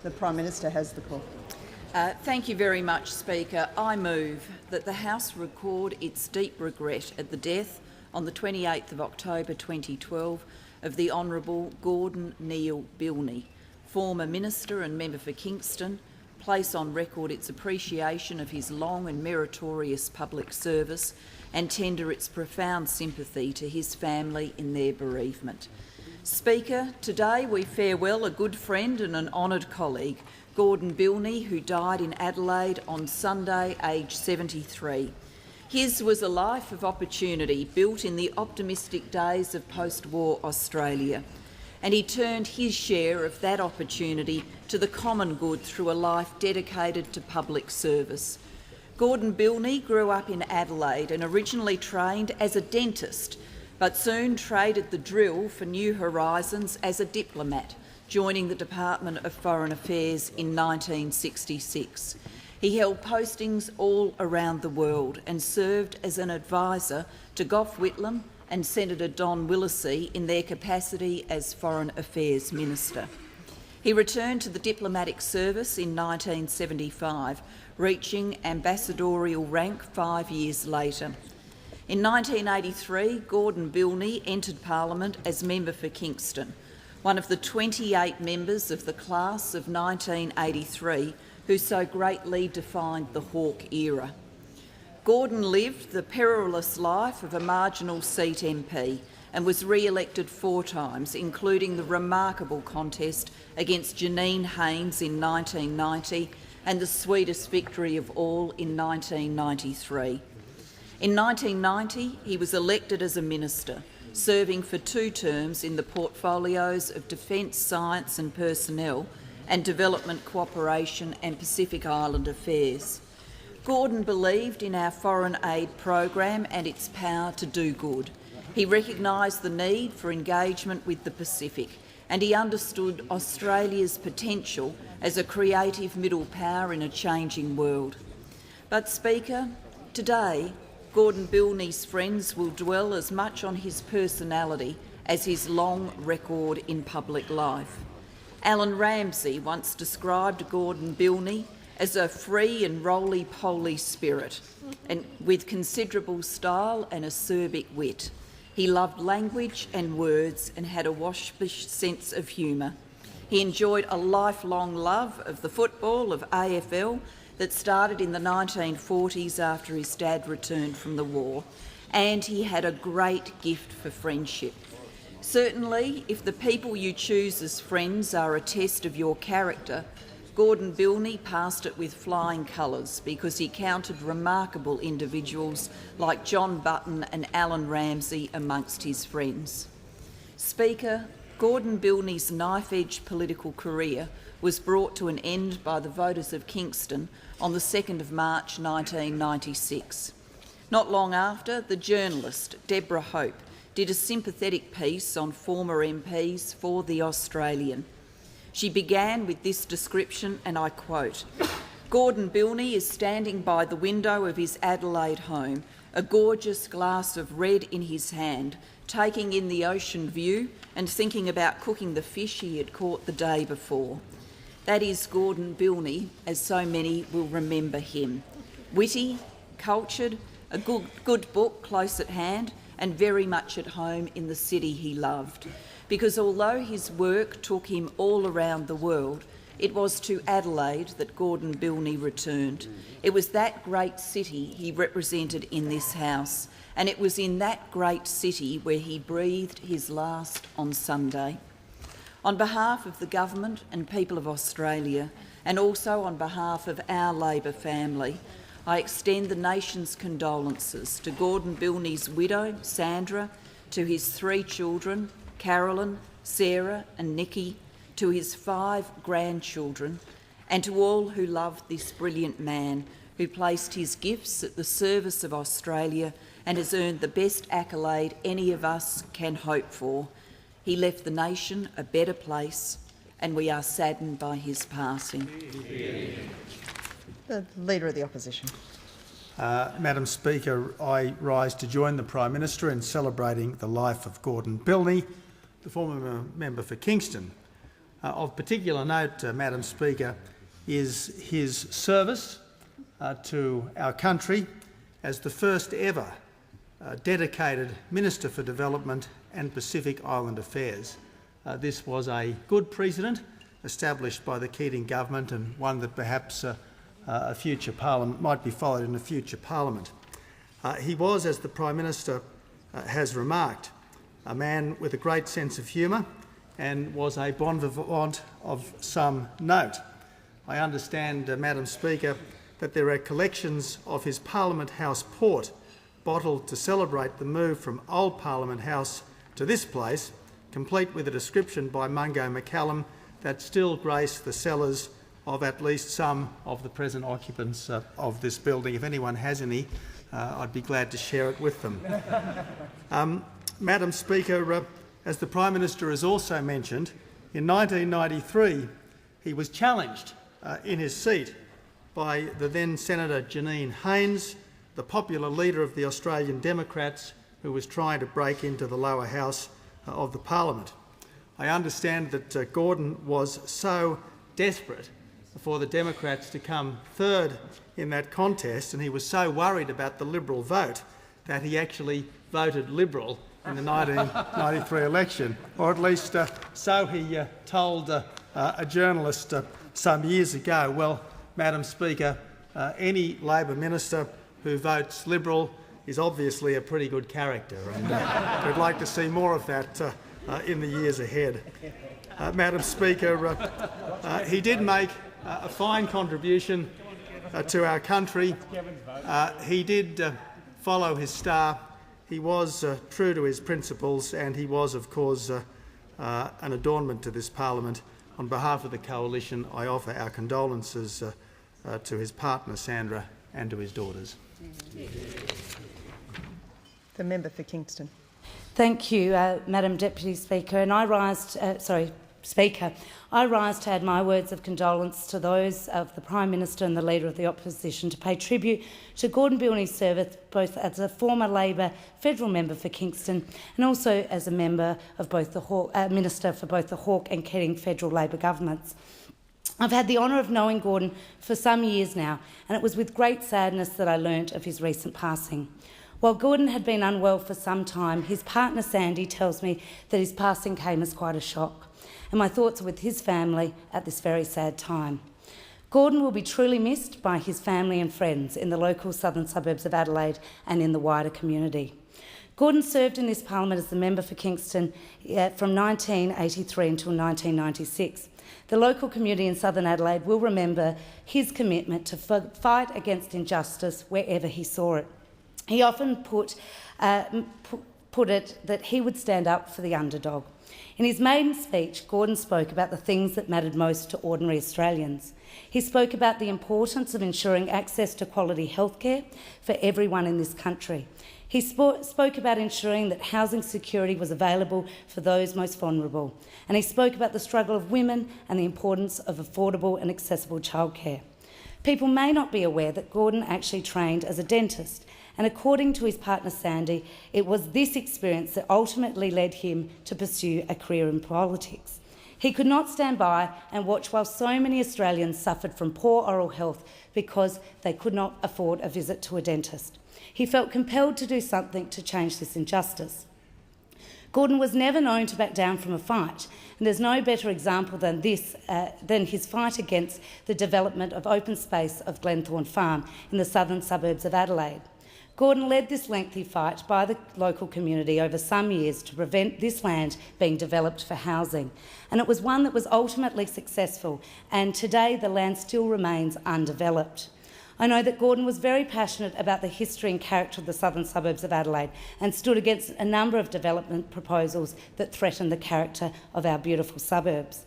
The Prime Minister has the call. Thank you very much, Speaker. I move that the House record its deep regret at the death on the 28th of October 2012 of the Honourable Gordon Neil Bilney, former Minister and Member for Kingston, place on record its appreciation of his long and meritorious public service and tender its profound sympathy to his family in their bereavement. Speaker, today we farewell a good friend and an honoured colleague, Gordon Bilney, who died in Adelaide on Sunday, aged 73. His was a life of opportunity built in the optimistic days of post-war Australia, and he turned his share of that opportunity to the common good through a life dedicated to public service. Gordon Bilney grew up in Adelaide and originally trained as a dentist, but soon traded the drill for new horizons as a diplomat, joining the Department of Foreign Affairs in 1966. He held postings all around the world and served as an advisor to Gough Whitlam and Senator Don Willacy in their capacity as Foreign Affairs Minister. He returned to the diplomatic service in 1975, reaching ambassadorial rank 5 years later. In 1983, Gordon Bilney entered Parliament as Member for Kingston, one of the 28 members of the class of 1983 who so greatly defined the Hawke era. Gordon lived the perilous life of a marginal seat MP and was re-elected 4 times, including the remarkable contest against Janine Haynes in 1990 and the sweetest victory of all in 1993. In 1990, he was elected as a minister, serving for 2 terms in the portfolios of Defence, Science and Personnel and Development Cooperation and Pacific Island Affairs. Gordon believed in our foreign aid program and its power to do good. He recognised the need for engagement with the Pacific, and he understood Australia's potential as a creative middle power in a changing world. But, Speaker, today Gordon Bilney's friends will dwell as much on his personality as his long record in public life. Alan Ramsay once described Gordon Bilney as a free and roly-poly spirit, and with considerable style and acerbic wit. He loved language and words and had a waspish sense of humour. He enjoyed a lifelong love of the football of AFL that started in the 1940s after his dad returned from the war, and he had a great gift for friendship. Certainly, if the people you choose as friends are a test of your character, Gordon Bilney passed it with flying colours because he counted remarkable individuals like John Button and Alan Ramsay amongst his friends. Speaker, Gordon Bilney's knife-edge political career was brought to an end by the voters of Kingston on the 2nd of March 1996. Not long after, the journalist Deborah Hope did a sympathetic piece on former MPs for The Australian. She began with this description, and I quote, "Gordon Bilney is standing by the window of his Adelaide home, a gorgeous glass of red in his hand, taking in the ocean view and thinking about cooking the fish he had caught the day before." That is Gordon Bilney, as so many will remember him. Witty, cultured, a good book close at hand, and very much at home in the city he loved. Because although his work took him all around the world, it was to Adelaide that Gordon Bilney returned. It was that great city he represented in this House, and it was in that great city where he breathed his last on Sunday. On behalf of the Government and people of Australia, and also on behalf of our Labor family, I extend the nation's condolences to Gordon Bilney's widow, Sandra, to his 3 children, Carolyn, Sarah and Nikki, to his 5 grandchildren, and to all who loved this brilliant man who placed his gifts at the service of Australia and has earned the best accolade any of us can hope for. He left the nation a better place, and we are saddened by his passing. The Leader of the Opposition. Madam Speaker, I rise to join the Prime Minister in celebrating the life of Gordon Bilney, the former member for Kingston. Of particular note, Madam Speaker, is his service to our country as the first ever dedicated Minister for Development and Pacific Island Affairs. This was a good precedent established by the Keating government, and one that perhaps a future parliament might be followed in a future parliament. He was, as the Prime Minister has remarked, a man with a great sense of humour and was a bon vivant of some note. I understand, Madam Speaker, that there are collections of his Parliament House port bottled to celebrate the move from Old Parliament House to this place, complete with a description by Mungo McCallum that still grace the cellars of at least some of the present occupants of this building. If anyone has any, I'd be glad to share it with them. Madam Speaker, as the Prime Minister has also mentioned, in 1993 he was challenged in his seat by the then Senator Janine Haynes, the popular leader of the Australian Democrats, who was trying to break into the lower house of the Parliament. I understand that Gordon was so desperate for the Democrats to come third in that contest, and he was so worried about the Liberal vote that he actually voted Liberal in the 1993 election, or at least so he told a journalist some years ago. Well, Madam Speaker, any Labor minister who votes Liberal is obviously a pretty good character, and we'd like to see more of that in the years ahead. Madam Speaker, he did make a fine contribution to our country. He did follow his star. He was true to his principles, and he was, of course, an adornment to this parliament. On behalf of the Coalition, I offer our condolences to his partner Sandra and to his daughters. The member for Kingston. Thank you, Madam Deputy Speaker. And I rise, Speaker, I rise to add my words of condolence to those of the Prime Minister and the Leader of the Opposition to pay tribute to Gordon Bilney's service both as a former Labor federal member for Kingston and also as a member of both the Minister for both the Hawke and Keating federal Labor governments. I've had the honour of knowing Gordon for some years now, and it was with great sadness that I learnt of his recent passing. While Gordon had been unwell for some time, his partner Sandy tells me that his passing came as quite a shock, and my thoughts are with his family at this very sad time. Gordon will be truly missed by his family and friends in the local southern suburbs of Adelaide and in the wider community. Gordon served in this parliament as the member for Kingston from 1983 until 1996. The local community in southern Adelaide will remember his commitment to fight against injustice wherever he saw it. He often put it that he would stand up for the underdog. In his maiden speech, Gordon spoke about the things that mattered most to ordinary Australians. He spoke about the importance of ensuring access to quality healthcare for everyone in this country. He spoke about ensuring that housing security was available for those most vulnerable, and he spoke about the struggle of women and the importance of affordable and accessible childcare. People may not be aware that Gordon actually trained as a dentist, and according to his partner Sandy, it was this experience that ultimately led him to pursue a career in politics. He could not stand by and watch while so many Australians suffered from poor oral health because they could not afford a visit to a dentist. He felt compelled to do something to change this injustice. Gordon was never known to back down from a fight, and there's no better example than his fight against the development of open space of Glenthorne Farm in the southern suburbs of Adelaide. Gordon led this lengthy fight by the local community over some years to prevent this land being developed for housing, and it was one that was ultimately successful, and today the land still remains undeveloped. I know that Gordon was very passionate about the history and character of the southern suburbs of Adelaide and stood against a number of development proposals that threatened the character of our beautiful suburbs.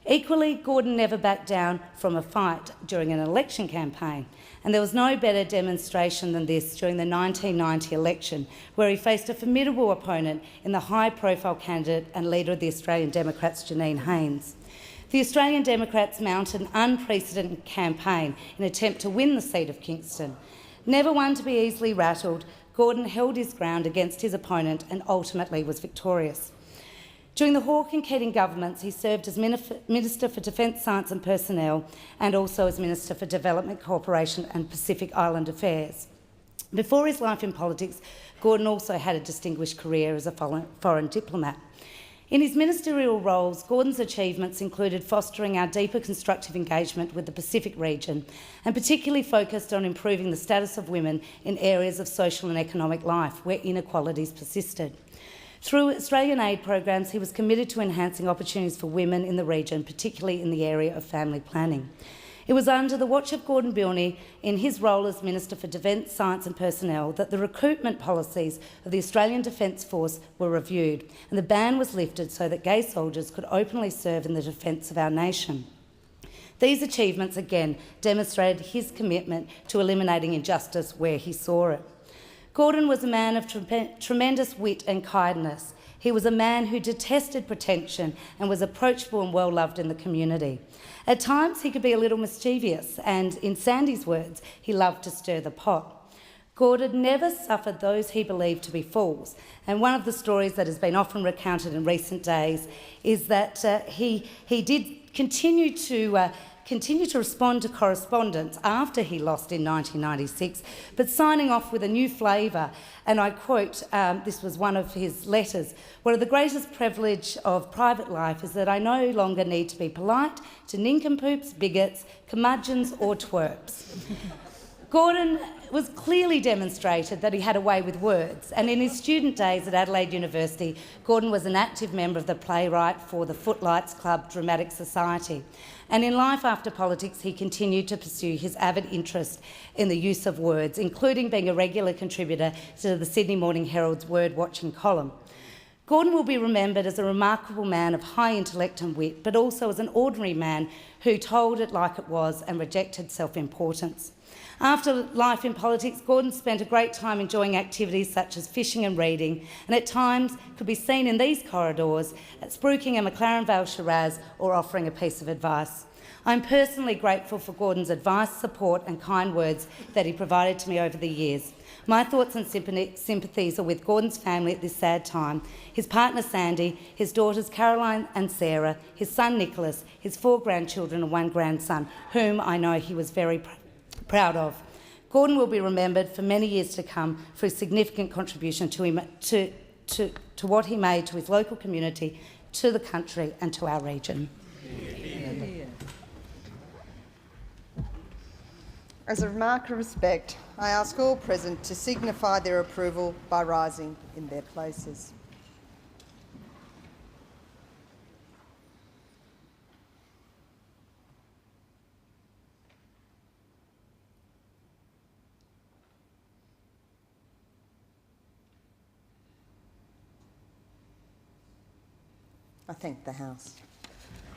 Equally, Gordon never backed down from a fight during an election campaign, and there was no better demonstration than this during the 1990 election, where he faced a formidable opponent in the high-profile candidate and leader of the Australian Democrats, Janine Haynes. The Australian Democrats mounted an unprecedented campaign in an attempt to win the seat of Kingston. Never one to be easily rattled, Gordon held his ground against his opponent and ultimately was victorious. During the Hawke and Keating governments, he served as Minister for Defence, Science and Personnel and also as Minister for Development Cooperation and Pacific Island Affairs. Before his life in politics, Gordon also had a distinguished career as a foreign diplomat. In his ministerial roles, Gordon's achievements included fostering our deeper constructive engagement with the Pacific region and particularly focused on improving the status of women in areas of social and economic life where inequalities persisted. Through Australian aid programs, he was committed to enhancing opportunities for women in the region, particularly in the area of family planning. It was under the watch of Gordon Bilney, in his role as Minister for Defence, Science and Personnel, that the recruitment policies of the Australian Defence Force were reviewed and the ban was lifted so that gay soldiers could openly serve in the defence of our nation. These achievements again demonstrated his commitment to eliminating injustice where he saw it. Gordon was a man of tremendous wit and kindness. He was a man who detested pretension and was approachable and well-loved in the community. At times he could be a little mischievous and, in Sandy's words, he loved to stir the pot. Gordon never suffered those he believed to be fools, and one of the stories that has been often recounted in recent days is that he did continue to respond to correspondence after he lost in 1996, but signing off with a new flavour. And I quote, this was one of his letters, "One of the greatest privilege of private life is that I no longer need to be polite to nincompoops, bigots, curmudgeons or twerps." Gordon was clearly demonstrated that he had a way with words, and in his student days at Adelaide University, Gordon was an active member of the playwright for the Footlights Club Dramatic Society. And in life after politics, he continued to pursue his avid interest in the use of words, including being a regular contributor to the Sydney Morning Herald's word-watching column. Gordon will be remembered as a remarkable man of high intellect and wit, but also as an ordinary man who told it like it was and rejected self-importance. After life in politics, Gordon spent a great time enjoying activities such as fishing and reading, and at times could be seen in these corridors at spruiking a McLaren Vale Shiraz or offering a piece of advice. I'm personally grateful for Gordon's advice, support and kind words that he provided to me over the years. My thoughts and sympathies are with Gordon's family at this sad time, his partner Sandy, his daughters Caroline and Sarah, his son Nicholas, his 4 grandchildren and 1 grandson, whom I know he was very proud of. Gordon will be remembered for many years to come for his significant contribution to what he made to his local community, to the country and to our region. As a remark of respect, I ask all present to signify their approval by rising in their places. I thank the House.